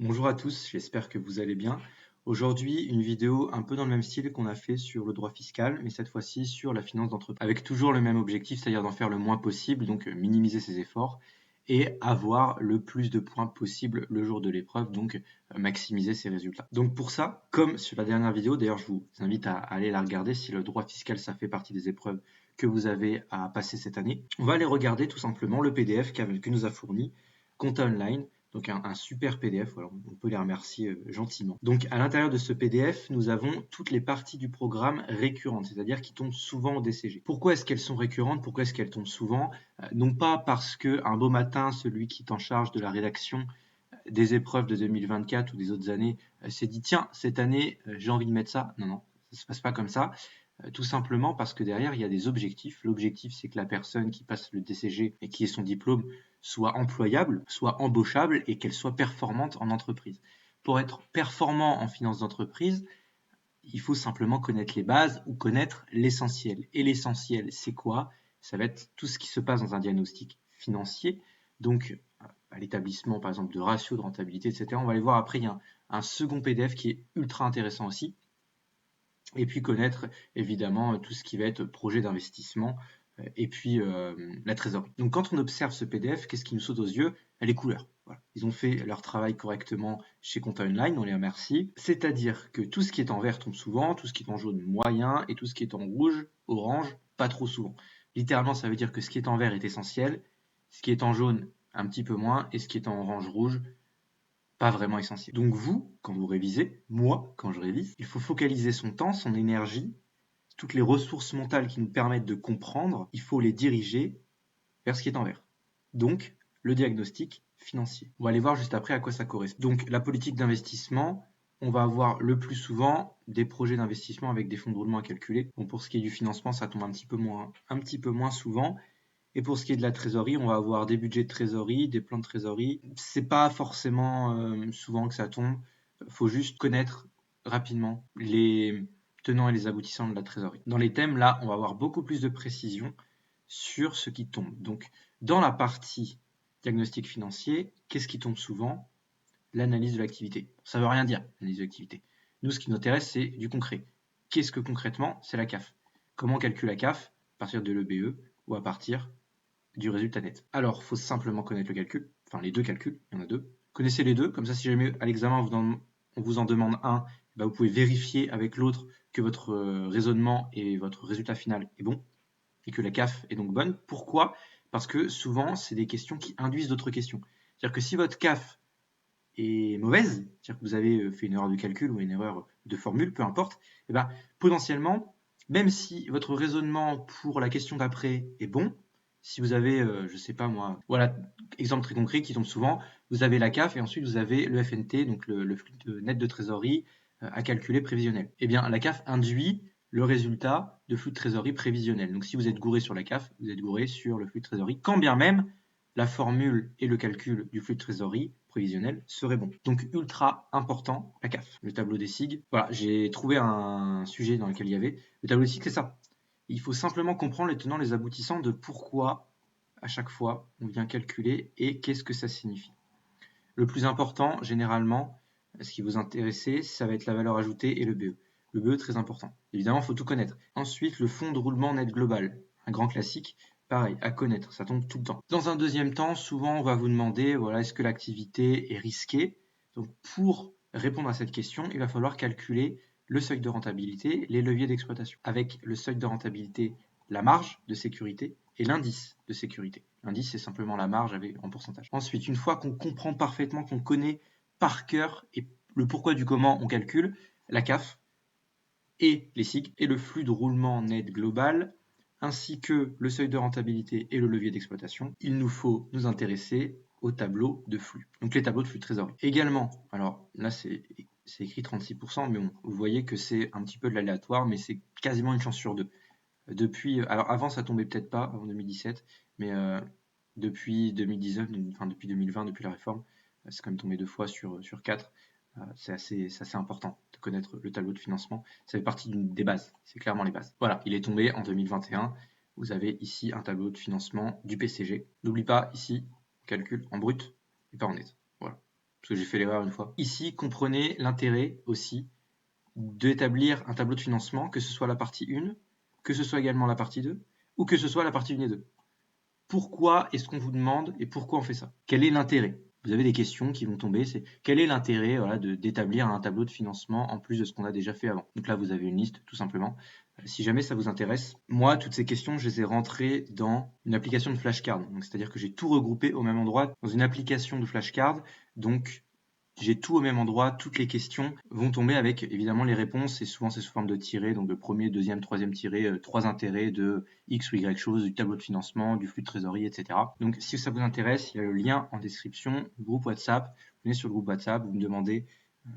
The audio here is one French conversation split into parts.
Bonjour à tous, j'espère que vous allez bien. Aujourd'hui, une vidéo un peu dans le même style qu'on a fait sur le droit fiscal, mais cette fois-ci sur la finance d'entreprise. Avec toujours le même objectif, c'est-à-dire d'en faire le moins possible, donc minimiser ses efforts et avoir le plus de points possible le jour de l'épreuve, donc maximiser ses résultats. Donc pour ça, comme sur la dernière vidéo, d'ailleurs je vous invite à aller la regarder si le droit fiscal ça fait partie des épreuves que vous avez à passer cette année, on va aller regarder tout simplement le PDF que nous a fourni Compta Online. Donc un super PDF, voilà, on peut les remercier gentiment. Donc à l'intérieur de ce PDF, nous avons toutes les parties du programme récurrentes, c'est-à-dire qui tombent souvent au DCG. Pourquoi est-ce qu'elles sont récurrentes? Pourquoi est-ce qu'elles tombent souvent? Non pas parce que un beau matin, celui qui est en charge de la rédaction des épreuves de 2024 ou des autres années s'est dit tiens, cette année, j'ai envie de mettre ça. Non, non, ça se passe pas comme ça. Tout simplement parce que derrière, il y a des objectifs. L'objectif, c'est que la personne qui passe le DCG et qui ait son diplôme soit employable, soit embauchable et qu'elle soit performante en entreprise. Pour être performant en finance d'entreprise, il faut simplement connaître les bases ou connaître l'essentiel. Et l'essentiel, c'est quoi? Ça va être tout ce qui se passe dans un diagnostic financier, donc à l'établissement par exemple de ratio, de rentabilité, etc. On va aller voir après, il y a un second PDF qui est ultra intéressant aussi, et puis connaître évidemment tout ce qui va être projet d'investissement et puis la trésorerie. Donc quand on observe ce PDF, qu'est-ce qui nous saute aux yeux? Les couleurs. Voilà. Ils ont fait leur travail correctement chez Compta Online, on les remercie. C'est-à-dire que tout ce qui est en vert tombe souvent, tout ce qui est en jaune moyen et tout ce qui est en rouge, orange, pas trop souvent. Littéralement, ça veut dire que ce qui est en vert est essentiel, ce qui est en jaune un petit peu moins et ce qui est en orange rouge pas vraiment essentiel. Donc vous, quand vous révisez, moi, quand je révise, il faut focaliser son temps, son énergie, toutes les ressources mentales qui nous permettent de comprendre, il faut les diriger vers ce qui est en vert. Donc, le diagnostic financier. On va aller voir juste après à quoi ça correspond. Donc, la politique d'investissement, on va avoir le plus souvent des projets d'investissement avec des fonds de roulement à calculer. Bon, pour ce qui est du financement, ça tombe un petit peu moins souvent. Et pour ce qui est de la trésorerie, on va avoir des budgets de trésorerie, des plans de trésorerie. C'est pas forcément souvent que ça tombe. Faut juste connaître rapidement les tenants et les aboutissants de la trésorerie. Dans les thèmes, là, on va avoir beaucoup plus de précision sur ce qui tombe. Donc, dans la partie diagnostic financier, qu'est-ce qui tombe souvent? L'analyse de l'activité. Ça veut rien dire, l'analyse de l'activité. Nous, ce qui nous intéresse, c'est du concret. Qu'est-ce que concrètement? C'est la CAF. Comment on calcule la CAF? À partir de l'EBE ou à partir du résultat net. Alors, il faut simplement connaître le calcul, enfin les deux calculs, il y en a deux. Connaissez les deux, comme ça si jamais à l'examen on vous en demande un, bah, vous pouvez vérifier avec l'autre que votre raisonnement et votre résultat final est bon, et que la CAF est donc bonne. Pourquoi? Parce que souvent, c'est des questions qui induisent d'autres questions. C'est-à-dire que si votre CAF est mauvaise, c'est-à-dire que vous avez fait une erreur de calcul ou une erreur de formule, peu importe, et ben, potentiellement, même si votre raisonnement pour la question d'après est bon, si vous avez, je sais pas moi, voilà, exemple très concret qui tombe souvent, vous avez la CAF et ensuite vous avez le FNT, donc le flux net de trésorerie à calculer prévisionnel. Eh bien, la CAF induit le résultat de flux de trésorerie prévisionnel. Donc si vous êtes gouré sur la CAF, vous êtes gouré sur le flux de trésorerie, quand bien même la formule et le calcul du flux de trésorerie prévisionnel serait bon. Donc ultra important, la CAF. Le tableau des SIG, voilà, j'ai trouvé un sujet dans lequel il y avait. Le tableau des SIG, c'est ça. Il faut simplement comprendre les tenants, les aboutissants de pourquoi à chaque fois on vient calculer et qu'est-ce que ça signifie. Le plus important, généralement, ce qui vous intéresse, ça va être la valeur ajoutée et le BE. Le BE, très important. Évidemment, il faut tout connaître. Ensuite, le fonds de roulement net global, un grand classique, pareil, à connaître, ça tombe tout le temps. Dans un deuxième temps, souvent, on va vous demander, voilà, est-ce que l'activité est risquée? Donc, pour répondre à cette question, il va falloir calculer le seuil de rentabilité, les leviers d'exploitation. Avec le seuil de rentabilité, la marge de sécurité et l'indice de sécurité. L'indice, c'est simplement la marge en pourcentage. Ensuite, une fois qu'on comprend parfaitement, qu'on connaît par cœur et le pourquoi du comment on calcule, la CAF et les SIG et le flux de roulement net global, ainsi que le seuil de rentabilité et le levier d'exploitation, il nous faut nous intéresser au tableau de flux. Donc les tableaux de flux de trésorerie. Également, alors là c'est écrit 36%, mais bon, vous voyez que c'est un petit peu de l'aléatoire, mais c'est quasiment une chance sur deux. Depuis, alors avant ça tombait peut-être pas, avant 2017, mais depuis 2019, enfin depuis 2020, depuis la réforme, c'est quand même tombé deux fois sur quatre. C'est assez important de connaître le tableau de financement. Ça fait partie des bases, c'est clairement les bases. Voilà, il est tombé en 2021. Vous avez ici un tableau de financement du PCG. N'oublie pas, ici, on calcule en brut et pas en net. Voilà. parce que j'ai fait l'erreur une fois. Ici, comprenez l'intérêt aussi d'établir un tableau de financement, que ce soit la partie 1, que ce soit également la partie 2, ou que ce soit la partie 1 et 2. Pourquoi est-ce qu'on vous demande et pourquoi on fait ça? Quel est l'intérêt? Vous avez des questions qui vont tomber, c'est quel est l'intérêt d'établir un tableau de financement en plus de ce qu'on a déjà fait avant? Donc là, vous avez une liste, tout simplement. Si jamais ça vous intéresse, moi, toutes ces questions, je les ai rentrées dans une application de flashcard. Donc, c'est-à-dire que j'ai tout regroupé au même endroit dans une application de flashcard. Donc, j'ai tout au même endroit, toutes les questions vont tomber avec évidemment les réponses, et souvent c'est sous forme de tirés, donc de premier, deuxième, troisième tiré, trois intérêts de X ou Y chose, du tableau de financement, du flux de trésorerie, etc. Donc si ça vous intéresse, il y a le lien en description, groupe WhatsApp, vous venez sur le groupe WhatsApp, vous me demandez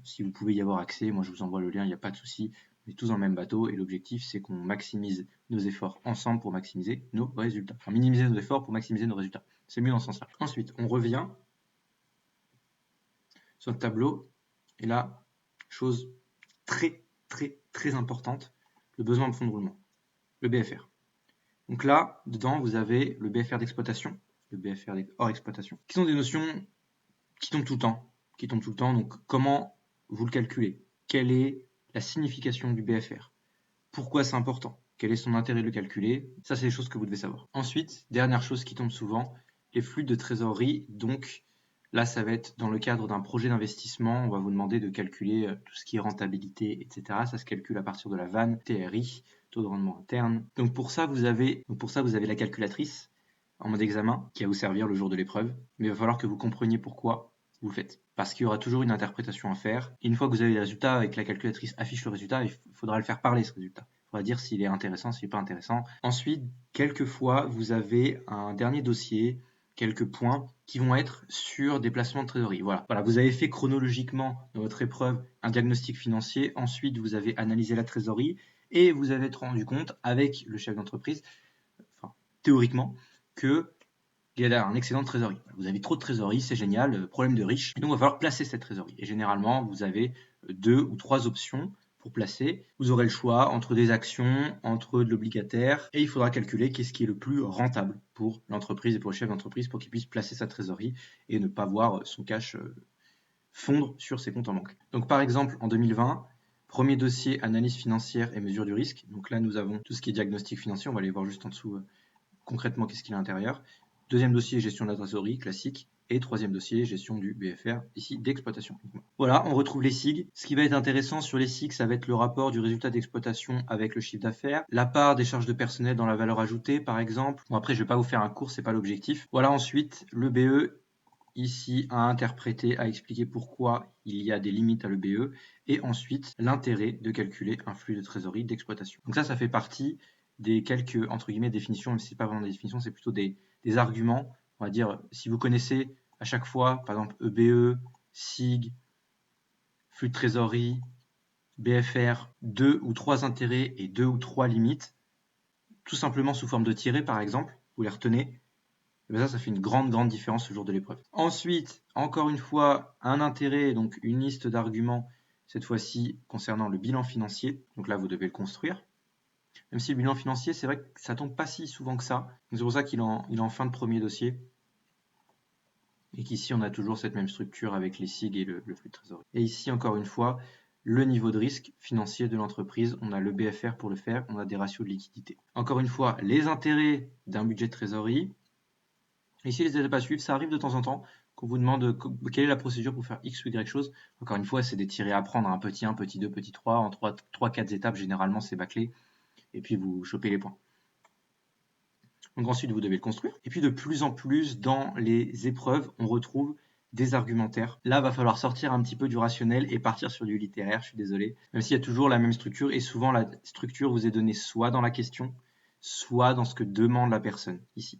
si vous pouvez y avoir accès, moi je vous envoie le lien, il n'y a pas de souci, on est tous dans le même bateau, et l'objectif c'est qu'on maximise nos efforts ensemble pour maximiser nos résultats. Enfin, minimiser nos efforts pour maximiser nos résultats. C'est mieux dans ce sens-là. Ensuite, on revient sur le tableau. Et là, chose très, très, très importante, le besoin de fonds de roulement, le BFR. Donc là, dedans, vous avez le BFR d'exploitation, le BFR hors exploitation, qui sont des notions qui tombent tout le temps. Donc, comment vous le calculez? Quelle est la signification du BFR? Pourquoi c'est important? Quel est son intérêt de le calculer? Ça, c'est des choses que vous devez savoir. Ensuite, dernière chose qui tombe souvent, les flux de trésorerie. Donc, là, ça va être dans le cadre d'un projet d'investissement. On va vous demander de calculer tout ce qui est rentabilité, etc. Ça se calcule à partir de la VAN, TRI, taux de rendement interne. Donc, pour ça, vous avez la calculatrice en mode examen qui va vous servir le jour de l'épreuve. Mais il va falloir que vous compreniez pourquoi vous le faites. Parce qu'il y aura toujours une interprétation à faire. Et une fois que vous avez les résultats et que la calculatrice affiche le résultat, il faudra le faire parler, ce résultat. Il faudra dire s'il est intéressant, s'il n'est pas intéressant. Ensuite, quelquefois, vous avez un dernier dossier, quelques points qui vont être sur des placements de trésorerie. Voilà, vous avez fait chronologiquement dans votre épreuve un diagnostic financier. Ensuite, vous avez analysé la trésorerie et vous avez rendu compte avec le chef d'entreprise, enfin, théoriquement, que il y a un excédent de trésorerie. Vous avez trop de trésorerie, c'est génial, problème de riche. Et donc, il va falloir placer cette trésorerie. Et généralement, vous avez 2 ou 3 options pour placer. Vous aurez le choix entre des actions, entre de l'obligataire, et il faudra calculer qu'est-ce qui est le plus rentable pour l'entreprise et pour le chef d'entreprise pour qu'il puisse placer sa trésorerie et ne pas voir son cash fondre sur ses comptes en banque. Donc, par exemple, en 2020, premier dossier, analyse financière et mesure du risque. Donc là, nous avons tout ce qui est diagnostic financier. On va aller voir juste en dessous concrètement qu'est-ce qu'il y a à l'intérieur. Deuxième dossier, gestion de la trésorerie, classique. Et troisième dossier, gestion du BFR, ici d'exploitation. Voilà, on retrouve les SIG. Ce qui va être intéressant sur les SIG, ça va être le rapport du résultat d'exploitation avec le chiffre d'affaires, la part des charges de personnel dans la valeur ajoutée, par exemple. Bon, après, je ne vais pas vous faire un cours, c'est pas l'objectif. Voilà, ensuite, le BE, ici, à interpréter, à expliquer pourquoi il y a des limites à l'EBE. Et ensuite, l'intérêt de calculer un flux de trésorerie d'exploitation. Donc ça fait partie des quelques, entre guillemets, définitions, même si ce n'est pas vraiment des définitions, c'est plutôt des arguments. On va dire, si vous connaissez à chaque fois, par exemple, EBE, SIG, flux de trésorerie, BFR, 2 ou 3 intérêts et 2 ou 3 limites, tout simplement sous forme de tirés, par exemple, vous les retenez, et bien ça fait une grande différence le jour de l'épreuve. Ensuite, encore une fois, un intérêt, donc une liste d'arguments, cette fois-ci concernant le bilan financier. Donc là, vous devez le construire. Même si le bilan financier, c'est vrai que ça tombe pas si souvent que ça. C'est pour ça qu'il est en fin de premier dossier. Et qu'ici, on a toujours cette même structure avec les SIG et le flux de trésorerie. Et ici, encore une fois, le niveau de risque financier de l'entreprise. On a le BFR pour le faire, on a des ratios de liquidité. Encore une fois, les intérêts d'un budget de trésorerie. Ici, les étapes à suivre, ça arrive de temps en temps qu'on vous demande quelle est la procédure pour faire X ou Y chose. Encore une fois, c'est des tirés à prendre, un petit 1, petit 2, petit 3. En 3-4 étapes, généralement, c'est bâclé. Et puis, vous chopez les points. Donc ensuite, vous devez le construire. Et puis de plus en plus, dans les épreuves, on retrouve des argumentaires. Là, va falloir sortir un petit peu du rationnel et partir sur du littéraire, je suis désolé. Même s'il y a toujours la même structure, et souvent la structure vous est donnée soit dans la question, soit dans ce que demande la personne, ici.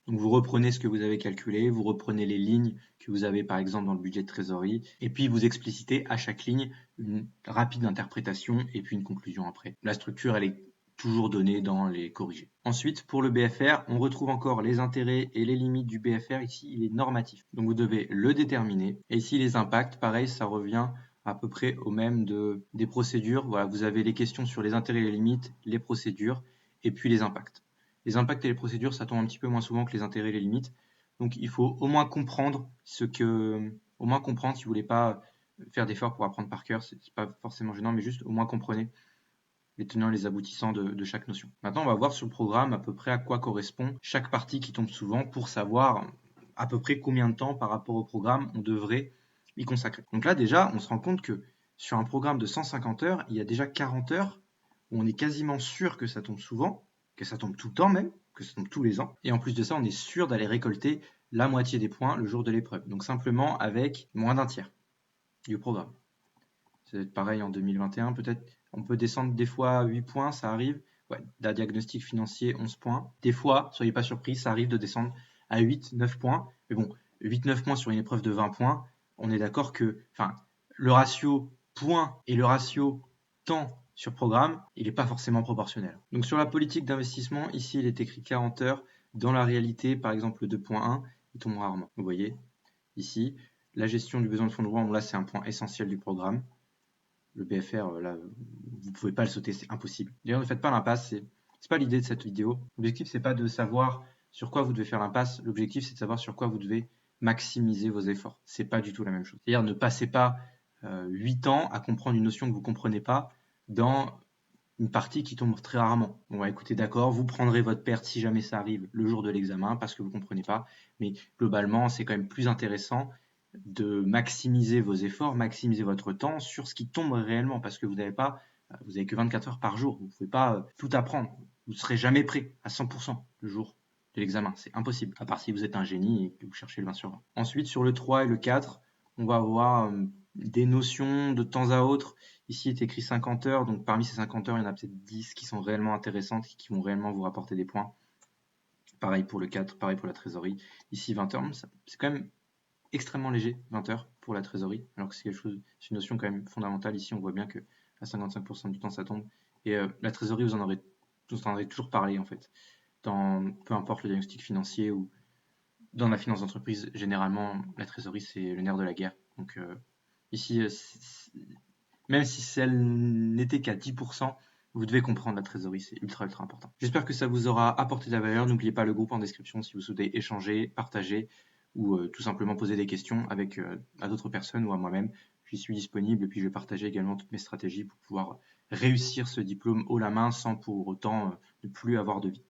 Donc vous reprenez ce que vous avez calculé, vous reprenez les lignes que vous avez par exemple dans le budget de trésorerie, et puis vous explicitez à chaque ligne une rapide interprétation et puis une conclusion après. La structure, elle est toujours donné dans les corrigés. Ensuite, pour le BFR, on retrouve encore les intérêts et les limites du BFR. Ici, il est normatif. Donc, vous devez le déterminer. Et ici, les impacts, pareil, ça revient à peu près au même des procédures. Voilà, vous avez les questions sur les intérêts et les limites, les procédures, et puis les impacts. Les impacts et les procédures, ça tombe un petit peu moins souvent que les intérêts et les limites. Donc, il faut au moins comprendre ce que au moins comprendre si vous voulez pas faire d'efforts pour apprendre par cœur, c'est pas forcément gênant, mais juste au moins comprenez les tenants et les aboutissants de chaque notion. Maintenant, on va voir sur le programme à peu près à quoi correspond chaque partie qui tombe souvent pour savoir à peu près combien de temps par rapport au programme on devrait y consacrer. Donc là, déjà, on se rend compte que sur un programme de 150 heures, il y a déjà 40 heures où on est quasiment sûr que ça tombe souvent, que ça tombe tout le temps même, que ça tombe tous les ans. Et en plus de ça, on est sûr d'aller récolter la moitié des points le jour de l'épreuve. Donc simplement avec moins d'un tiers du programme. Ça va être pareil en 2021, peut-être. On peut descendre des fois à 8 points, ça arrive. Ouais, d'un diagnostic financier, 11 points. Des fois, soyez pas surpris, ça arrive de descendre à 8, 9 points. Mais bon, 8, 9 points sur une épreuve de 20 points, on est d'accord que le ratio points et le ratio temps sur programme, il n'est pas forcément proportionnel. Donc sur la politique d'investissement, ici, il est écrit 40 heures. Dans la réalité, par exemple, le 2.1, il tombe rarement. Vous voyez, ici, la gestion du besoin de fonds de roulement, là, c'est un point essentiel du programme. Le BFR, là, vous pouvez pas le sauter, c'est impossible. D'ailleurs, ne faites pas l'impasse, c'est pas l'idée de cette vidéo. L'objectif, c'est pas de savoir sur quoi vous devez faire l'impasse. L'objectif, c'est de savoir sur quoi vous devez maximiser vos efforts. C'est pas du tout la même chose. C'est-à-dire, ne passez pas 8 ans à comprendre une notion que vous comprenez pas dans une partie qui tombe très rarement. Bon, bah, écoutez, d'accord, vous prendrez votre perte si jamais ça arrive le jour de l'examen parce que vous comprenez pas. Mais globalement, c'est quand même plus intéressant de maximiser vos efforts, maximiser votre temps sur ce qui tombe réellement parce que vous n'avez que 24 heures par jour. Vous ne pouvez pas tout apprendre. Vous ne serez jamais prêt à 100% le jour de l'examen. C'est impossible, à part si vous êtes un génie et que vous cherchez le 20 sur 20. Ensuite, sur le 3 et le 4, on va avoir des notions de temps à autre. Ici, il est écrit 50 heures. Donc, parmi ces 50 heures, il y en a peut-être 10 qui sont réellement intéressantes, qui vont réellement vous rapporter des points. Pareil pour le 4, pareil pour la trésorerie. Ici, 20 heures, c'est quand même extrêmement léger, 20 heures pour la trésorerie, alors que c'est une notion quand même fondamentale. Ici, on voit bien que à 55% du temps, ça tombe. Et la trésorerie, vous en aurez toujours parlé, en fait. Peu importe le diagnostic financier ou dans la finance d'entreprise, généralement, la trésorerie, c'est le nerf de la guerre. Donc ici, même si elle n'était qu'à 10%, vous devez comprendre la trésorerie, c'est ultra important. J'espère que ça vous aura apporté de la valeur. N'oubliez pas le groupe en description si vous souhaitez échanger, partager ou tout simplement poser des questions à d'autres personnes ou à moi-même. J'y suis disponible et puis je vais partager également toutes mes stratégies pour pouvoir réussir ce diplôme haut la main sans pour autant ne plus avoir de vie.